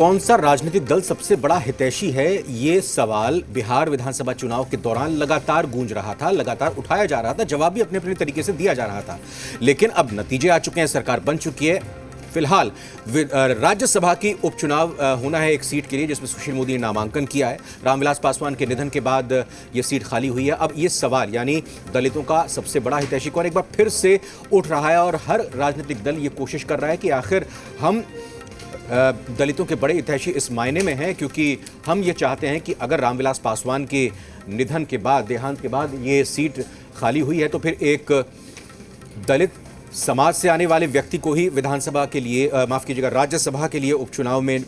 कौन सा राजनीतिक दल सबसे बड़ा हितैषी है, ये सवाल बिहार विधानसभा चुनाव के दौरान लगातार गूंज रहा था, लगातार उठाया जा रहा था, जवाब भी अपने अपने तरीके से दिया जा रहा था। लेकिन अब नतीजे आ चुके हैं, सरकार बन चुकी है। फिलहाल राज्यसभा की उपचुनाव होना है एक सीट के लिए, जिसमें सुशील मोदी ने नामांकन किया है। रामविलास पासवान के निधन के बाद ये सीट खाली हुई है। अब ये सवाल यानी दलितों का सबसे बड़ा हितैषी कौन, एक बार फिर से उठ रहा है और हर राजनीतिक दल ये कोशिश कर रहा है कि आखिर हम दलितों के बड़े हितैषी इस मायने में हैं क्योंकि हम ये चाहते हैं कि अगर रामविलास पासवान के निधन के बाद, देहांत के बाद ये सीट खाली हुई है तो फिर एक दलित समाज से आने वाले व्यक्ति को ही विधानसभा के लिए, माफ कीजिएगा, राज्यसभा के लिए उपचुनाव में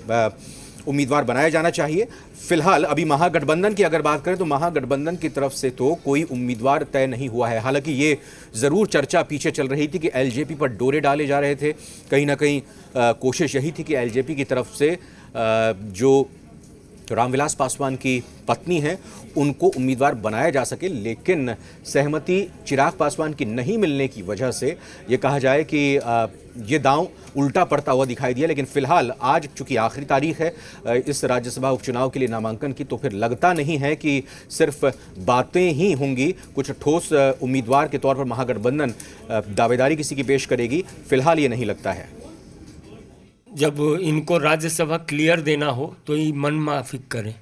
उम्मीदवार बनाया जाना चाहिए। फिलहाल अभी महागठबंधन की अगर बात करें तो महागठबंधन की तरफ से तो कोई उम्मीदवार तय नहीं हुआ है। हालांकि ये ज़रूर चर्चा पीछे चल रही थी कि एलजेपी पर डोरे डाले जा रहे थे। कहीं ना कहीं कोशिश यही थी कि एलजेपी की तरफ से जो रामविलास पासवान की पत्नी हैं उनको उम्मीदवार बनाया जा सके, लेकिन सहमति चिराग पासवान की नहीं मिलने की वजह से ये कहा जाए कि ये दांव उल्टा पड़ता हुआ दिखाई दिया। लेकिन फिलहाल आज चूंकि आखिरी तारीख है इस राज्यसभा उपचुनाव के लिए नामांकन की, तो फिर लगता नहीं है कि सिर्फ बातें ही होंगी, कुछ ठोस उम्मीदवार के तौर पर महागठबंधन दावेदारी किसी की पेश करेगी। फिलहाल ये नहीं लगता है। जब इनको राज्यसभा क्लियर देना हो तो ये मन माफिक करें,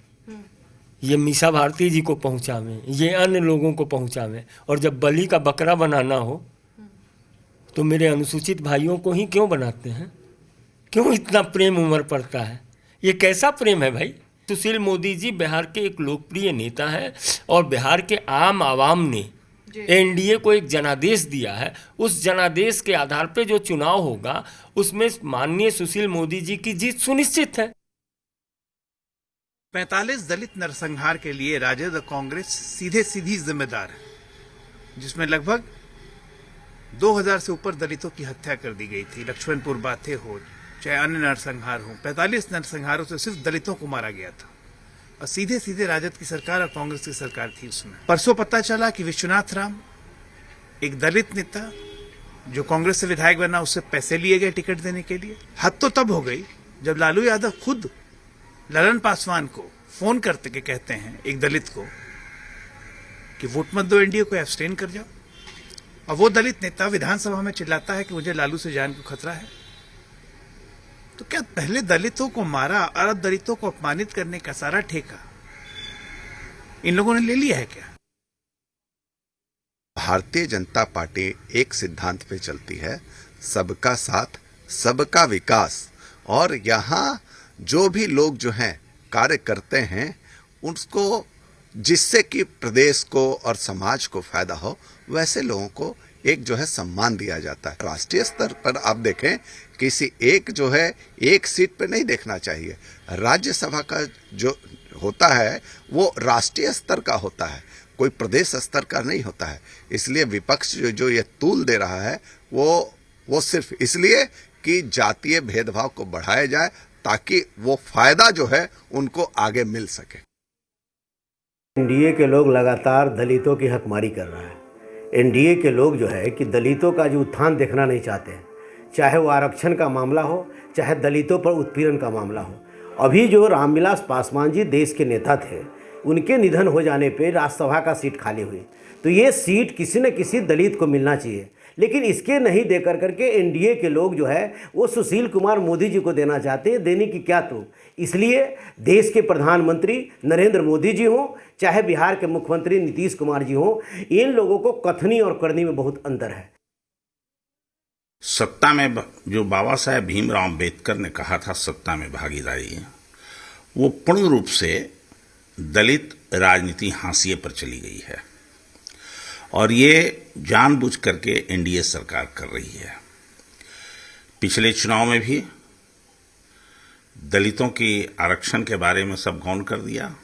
ये मीसा भारती जी को पहुंचावें, ये अन्य लोगों को पहुंचावें। और जब बलि का बकरा बनाना हो तो मेरे अनुसूचित भाइयों को ही क्यों बनाते हैं? क्यों इतना प्रेम उमड़ पड़ता है? ये कैसा प्रेम है भाई? सुशील मोदी जी बिहार के एक लोकप्रिय नेता हैं और बिहार के आम आवाम ने एनडीए को एक जनादेश दिया है। उस जनादेश के आधार पे जो चुनाव होगा उसमें माननीय सुशील मोदी जी की जीत सुनिश्चित है। 45 दलित नरसंहार के लिए राजद और कांग्रेस सीधी जिम्मेदार है, जिसमें लगभग 2000 से ऊपर दलितों की हत्या कर दी गई थी। लक्ष्मणपुर बातें हो चाहे अन्य नरसंहार हो, 45 नरसंहारों से सिर्फ दलितों को मारा गया था और सीधे राजद की सरकार और कांग्रेस की सरकार थी उसमें। परसों पता चला कि विश्वनाथ राम, एक दलित नेता जो कांग्रेस से विधायक बना, उससे पैसे लिए गए टिकट देने के लिए। हद तो तब हो गई जब लालू यादव खुद ललन पासवान को फोन करते के कहते हैं, एक दलित को, कि वोट मत दो एनडीए को, एब्सटेन कर जाओ। और वो दलित नेता विधानसभा में चिल्लाता है कि मुझे लालू से जान को खतरा है। तो क्या पहले दलितों को मारा और अब दलितों को अपमानित करने का सारा ठेका इन लोगों ने ले लिया है क्या? भारतीय जनता पार्टी एक सिद्धांत पे चलती है, सबका साथ सबका विकास। और यहाँ जो भी लोग जो हैं कार्य करते हैं उसको, जिससे कि प्रदेश को और समाज को फायदा हो, वैसे लोगों को एक जो है सम्मान दिया जाता है। राष्ट्रीय स्तर पर आप देखें, किसी एक जो है एक सीट पे नहीं देखना चाहिए। राज्यसभा का जो होता है वो राष्ट्रीय स्तर का होता है, कोई प्रदेश स्तर का नहीं होता है। इसलिए विपक्ष जो ये तूल दे रहा है वो सिर्फ इसलिए कि जातीय भेदभाव को बढ़ाया जाए ताकि वो फायदा जो है उनको आगे मिल सके। एनडीए के लोग लगातार दलितों की हकमारी कर रहा है। एनडीए के लोग जो है कि दलितों का जो उत्थान देखना नहीं चाहते हैं, चाहे वो आरक्षण का मामला हो, चाहे दलितों पर उत्पीड़न का मामला हो। अभी जो रामविलास पासवान जी देश के नेता थे, उनके निधन हो जाने पे राज्यसभा का सीट खाली हुई, तो ये सीट किसी न किसी दलित को मिलना चाहिए। लेकिन इसके नहीं देकर करके एनडीए के लोग जो है वो सुशील कुमार मोदी जी को देना चाहते हैं। देने की क्या तुक? इसलिए देश के प्रधानमंत्री नरेंद्र मोदी जी हों, चाहे बिहार के मुख्यमंत्री नीतीश कुमार जी हों, इन लोगों को कथनी और करनी में बहुत अंतर है। सत्ता में जो बाबा साहेब भीमराव अम्बेडकर ने कहा था सत्ता में भागीदारी, वो पूर्ण रूप से दलित राजनीति हाशिए पर चली गई है और ये जानबूझ करके एनडीए सरकार कर रही है। पिछले चुनाव में भी दलितों की आरक्षण के बारे में सब गौण कर दिया,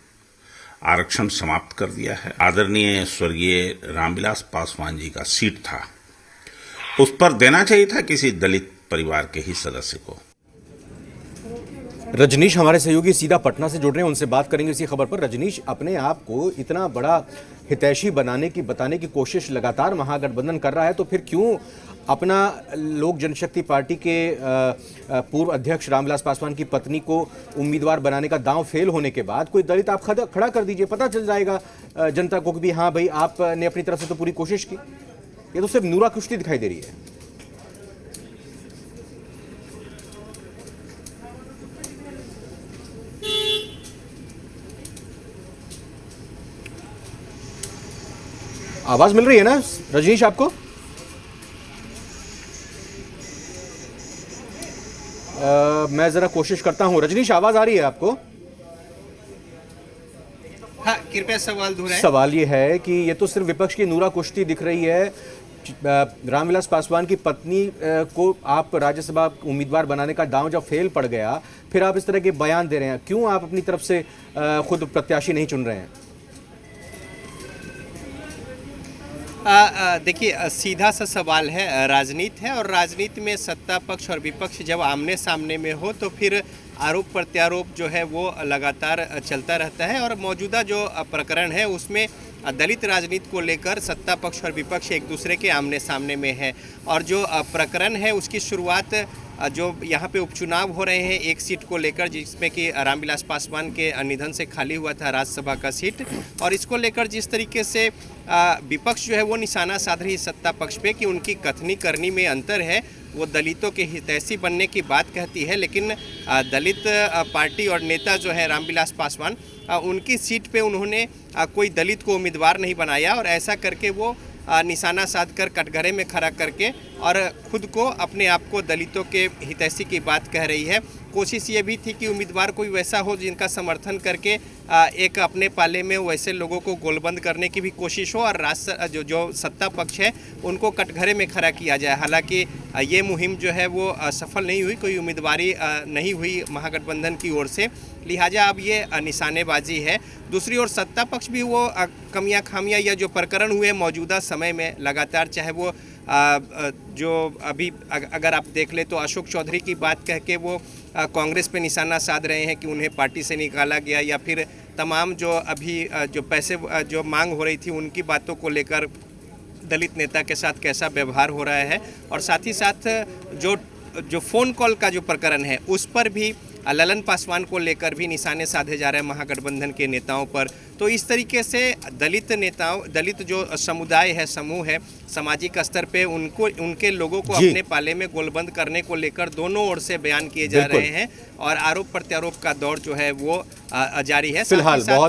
आरक्षण समाप्त कर दिया है। आदरणीय स्वर्गीय रामविलास पासवान जी का सीट था, उस पर देना चाहिए था किसी दलित परिवार के ही सदस्य को। रजनीश हमारे सहयोगी सीधा पटना से जुड़ रहे हैं, उनसे बात करेंगे इसी खबर पर। रजनीश, अपने आप को इतना बड़ा हितैषी बताने की कोशिश लगातार महागठबंधन कर रहा है, तो फिर क्यों अपना लोक जनशक्ति पार्टी के पूर्व अध्यक्ष रामविलास पासवान की पत्नी को उम्मीदवार बनाने का दांव फेल होने के बाद कोई दलित आप खड़ा कर दीजिए, पता चल जाएगा जनता को कि भी हाँ भाई आपने अपनी तरफ से तो पूरी कोशिश की। ये तो सिर्फ नूरा कुश्ती दिखाई दे रही है। आवाज मिल रही है ना रजनीश आपको? मैं जरा कोशिश करता हूं। रजनीश, आवाज आ रही है आपको? हाँ, कृपया सवाल दोहराएं। सवाल ये है कि ये तो सिर्फ विपक्ष की नूरा कुश्ती दिख रही है। रामविलास पासवान की पत्नी को आप राज्यसभा उम्मीदवार बनाने का दांव जब फेल पड़ गया, फिर आप इस तरह के बयान दे रहे हैं। क्यों आप अपनी तरफ से खुद प्रत्याशी नहीं चुन रहे हैं? देखिए, सीधा सा सवाल है, राजनीति है और राजनीति में सत्ता पक्ष और विपक्ष जब आमने सामने में हो तो फिर आरोप प्रत्यारोप जो है वो लगातार चलता रहता है। और मौजूदा जो प्रकरण है उसमें दलित राजनीति को लेकर सत्ता पक्ष और विपक्ष एक दूसरे के आमने सामने में है। और जो प्रकरण है उसकी शुरुआत जो यहाँ पे उपचुनाव हो रहे हैं एक सीट को लेकर, जिसमें कि रामविलास पासवान के निधन से खाली हुआ था राज्यसभा का सीट, और इसको लेकर जिस तरीके से विपक्ष जो है वो निशाना साध रही सत्ता पक्ष पे कि उनकी कथनी करनी में अंतर है, वो दलितों के हितैषी बनने की बात कहती है, लेकिन दलित पार्टी और नेता जो है रामविलास पासवान, उनकी सीट पे उन्होंने कोई दलित को उम्मीदवार नहीं बनाया और ऐसा करके वो निशाना साध कर कटघरे में खड़ा करके और खुद को अपने आप को दलितों के हितैषी की बात कह रही है। कोशिश ये भी थी कि उम्मीदवार कोई वैसा हो जिनका समर्थन करके एक अपने पाले में वैसे लोगों को गोलबंद करने की भी कोशिश हो और जो सत्ता पक्ष है उनको कटघरे में खड़ा किया जाए। हालांकि ये मुहिम जो है वो सफल नहीं हुई, कोई उम्मीदवारी नहीं हुई महागठबंधन की ओर से, लिहाजा अब ये निशानेबाजी है। दूसरी ओर सत्ता पक्ष भी वो कमियां खामियां या जो प्रकरण हुए मौजूदा समय में लगातार, चाहे वो जो अभी अगर आप देख ले तो अशोक चौधरी की बात कह के वो कांग्रेस पे निशाना साध रहे हैं कि उन्हें पार्टी से निकाला गया, या फिर तमाम जो अभी जो पैसे जो मांग हो रही थी उनकी बातों को लेकर दलित नेता के साथ कैसा व्यवहार हो रहा है, और साथ ही साथ जो फ़ोन कॉल का जो प्रकरण है उस पर भी ललन पासवान को लेकर भी निशाने साधे जा रहे हैं महागठबंधन के नेताओं पर। तो इस तरीके से दलित जो समुदाय है, समूह है, सामाजिक स्तर पे उनके लोगों को अपने पाले में गोलबंद करने को लेकर दोनों ओर से बयान किए जा रहे हैं और आरोप प्रत्यारोप का दौर जो है वो जारी है। फिलहाल बहुत